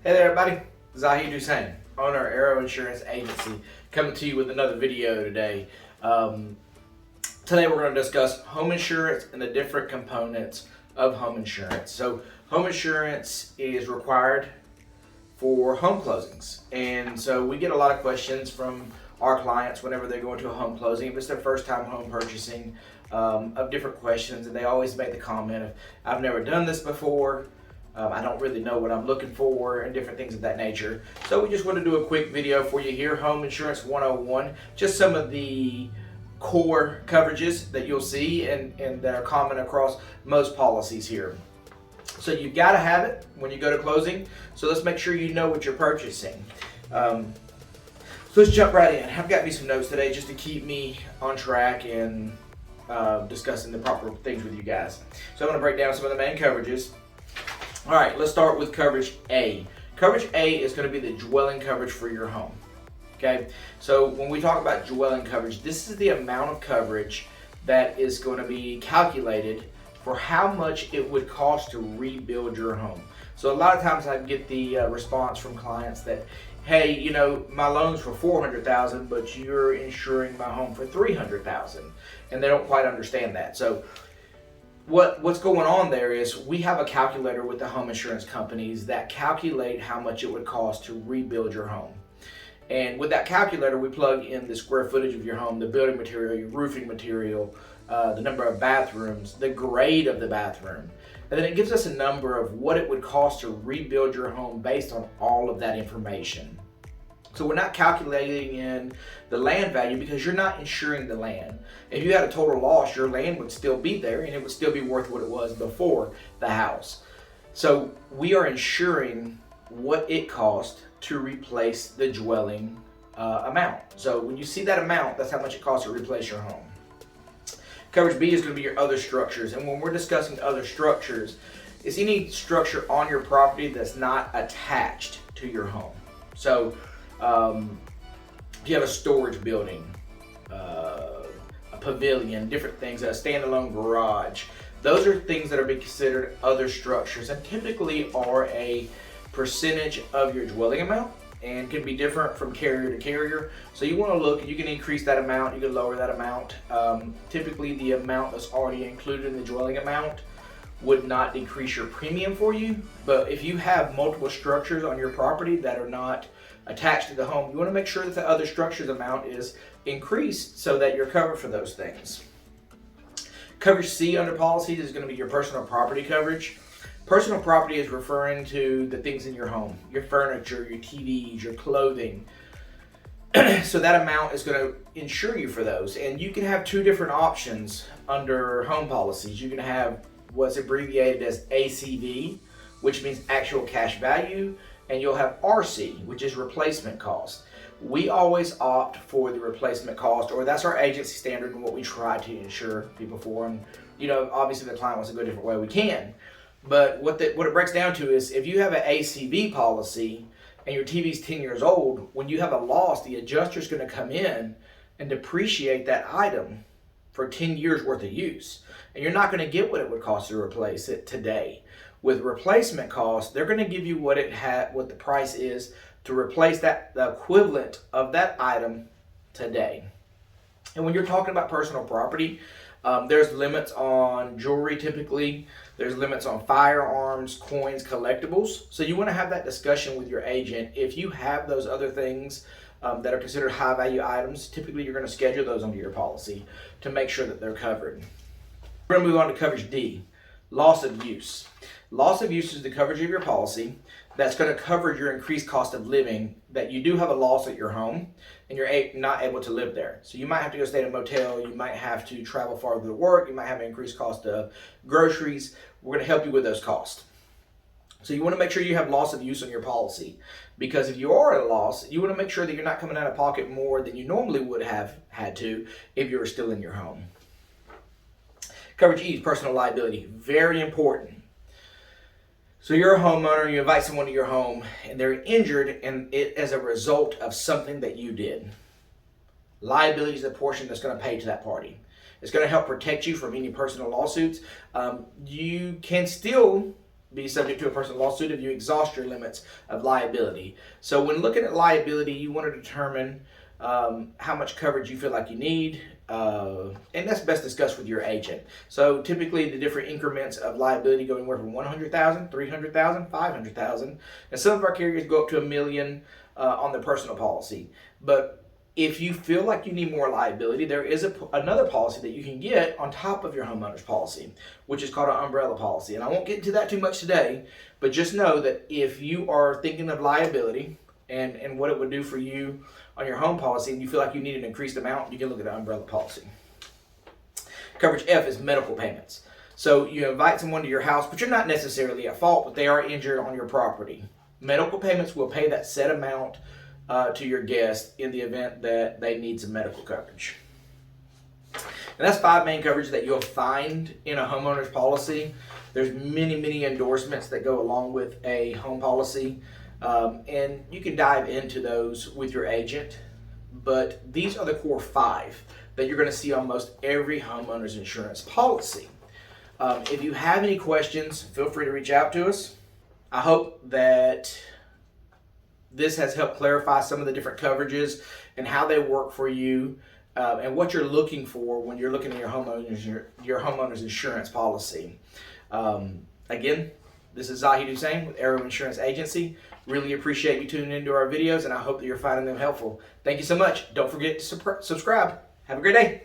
Hey there everybody, Zahid Hussein, owner of Arrow Insurance Agency, coming to you with another video today. Today we're going to discuss home insurance and the different components of home insurance. So home insurance is required for home closings, and so we get a lot of questions from our clients whenever they go into a home closing. If it's their first time home purchasing, of different questions, and they always make the comment of, I've never done this before, I don't really know what I'm looking for, and different things of that nature. So we just want to do a quick video for you here, Home Insurance 101, just some of the core coverages that you'll see and that are common across most policies here. So you've got to have it when you go to closing, so let's make sure you know what you're purchasing. So let's jump right in. I've got me some notes today just to keep me on track and discussing the proper things with you guys. So I'm going to break down some of the main coverages. All right, let's start with coverage A. Coverage A is going to be the dwelling coverage for your home. Okay, so when we talk about dwelling coverage, this is the amount of coverage that is going to be calculated for how much it would cost to rebuild your home. So a lot of times I get the response from clients that, hey, you know, my loan's for $400,000, but you're insuring my home for $300,000, and they don't quite understand that. So what's going on there is we have a calculator with the home insurance companies that calculate how much it would cost to rebuild your home. And with that calculator, we plug in the square footage of your home, the building material, your roofing material, the number of bathrooms, the grade of the bathroom. And then it gives us a number of what it would cost to rebuild your home based on all of that information. So we're not calculating in the land value because you're not insuring the land. If you had a total loss, your land would still be there and it would still be worth what it was before the house. So we are insuring what it cost to replace the dwelling amount. So when you see that amount, that's how much it costs to replace your home. Coverage B is going to be your other structures. And when we're discussing other structures, it's any structure on your property that's not attached to your home. So if you have a storage building, a pavilion, different things, a standalone garage, those are things that are being considered other structures and typically are a percentage of your dwelling amount and can be different from carrier to carrier. So you want to look, you can increase that amount, you can lower that amount. Typically the amount that's already included in the dwelling amount would not decrease your premium for you. But if you have multiple structures on your property that are not attached to the home, you want to make sure that the other structures amount is increased so that you're covered for those things. Coverage C under policies is going to be your personal property coverage. Personal property is referring to the things in your home, your furniture, your TVs, your clothing. So that amount is going to insure you for those. And you can have two different options under home policies. You can have what's abbreviated as ACV, which means actual cash value, and you'll have RC, which is replacement cost. We always opt for the replacement cost, or that's our agency standard and what we try to insure people for. And you know, obviously the client wants to go a different way, we can. But what it breaks down to is if you have an ACV policy and your TV's 10 years old, when you have a loss, the adjuster's going to come in and depreciate that item for 10 years worth of use. And you're not going to get what it would cost to replace it today. With replacement cost, they're going to give you what the price is to replace that, the equivalent of that item today. And when you're talking about personal property, there's limits on jewelry typically. There's limits on firearms, coins, collectibles. So you want to have that discussion with your agent. If you have those other things that are considered high value items, typically you're going to schedule those onto your policy to make sure that they're covered. We're going to move on to coverage D, loss of use. Loss of use is the coverage of your policy that's going to cover your increased cost of living, that you do have a loss at your home and you're not able to live there. So you might have to go stay in a motel, you might have to travel farther to work, you might have an increased cost of groceries. We're going to help you with those costs. So you want to make sure you have loss of use on your policy, because if you are at a loss, you want to make sure that you're not coming out of pocket more than you normally would have had to if you were still in your home. Coverage E is personal liability, very important. So you're a homeowner, you invite someone to your home and they're injured and it as a result of something that you did. Liability is the portion that's going to pay to that party. It's going to help protect you from any personal lawsuits. You can still be subject to a personal lawsuit if you exhaust your limits of liability. So when looking at liability, you want to determine how much coverage you feel like you need, and that's best discussed with your agent. So typically the different increments of liability go anywhere from 100,000, 300,000, 500,000, and some of our carriers go up to $1 million on their personal policy. But if you feel like you need more liability, there is another policy that you can get on top of your homeowner's policy, which is called an umbrella policy. And I won't get into that too much today, but just know that if you are thinking of liability and what it would do for you on your home policy, and you feel like you need an increased amount, you can look at an umbrella policy. Coverage F is medical payments. So you invite someone to your house, but you're not necessarily at fault, but they are injured on your property. Medical payments will pay that set amount to your guest in the event that they need some medical coverage. And that's 5 main coverages that you'll find in a homeowner's policy. There's many endorsements that go along with a home policy, and you can dive into those with your agent. But these are the core 5 that you're going to see on most every homeowner's insurance policy. If you have any questions, feel free to reach out to us. I hope that this has helped clarify some of the different coverages and how they work for you, and what you're looking for when you're looking at your homeowner's insurance policy. Again, this is Zahid Hussein with Arrow Insurance Agency. Really appreciate you tuning into our videos, and I hope that you're finding them helpful. Thank you so much. Don't forget to subscribe. Have a great day.